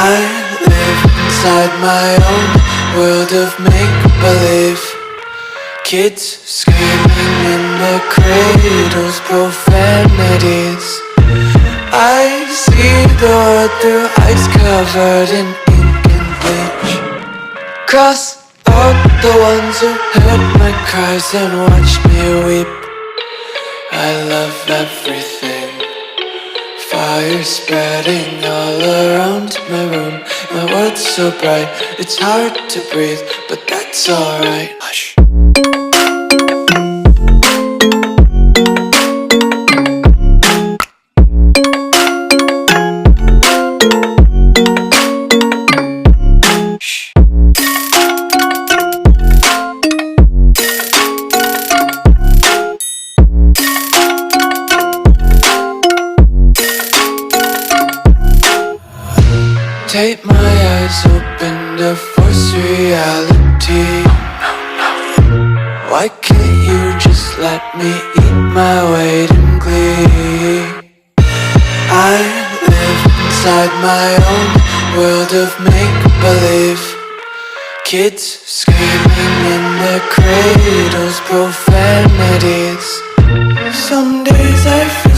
I live inside my own world of make-believe. Kids screaming in their cradles, profanities. I see the world through ice covered in ink and bleach. Cross out the ones who heard my cries and watched me weep. I love everything. Fire spreading all around my room. My world's so bright, it's hard to breathe, but that's alright. Hush. Take my eyes open to force reality. Why can't you just let me eat my weight in glee? I live inside my own world of make-believe. Kids screaming in their cradles, profanities. Some days I feel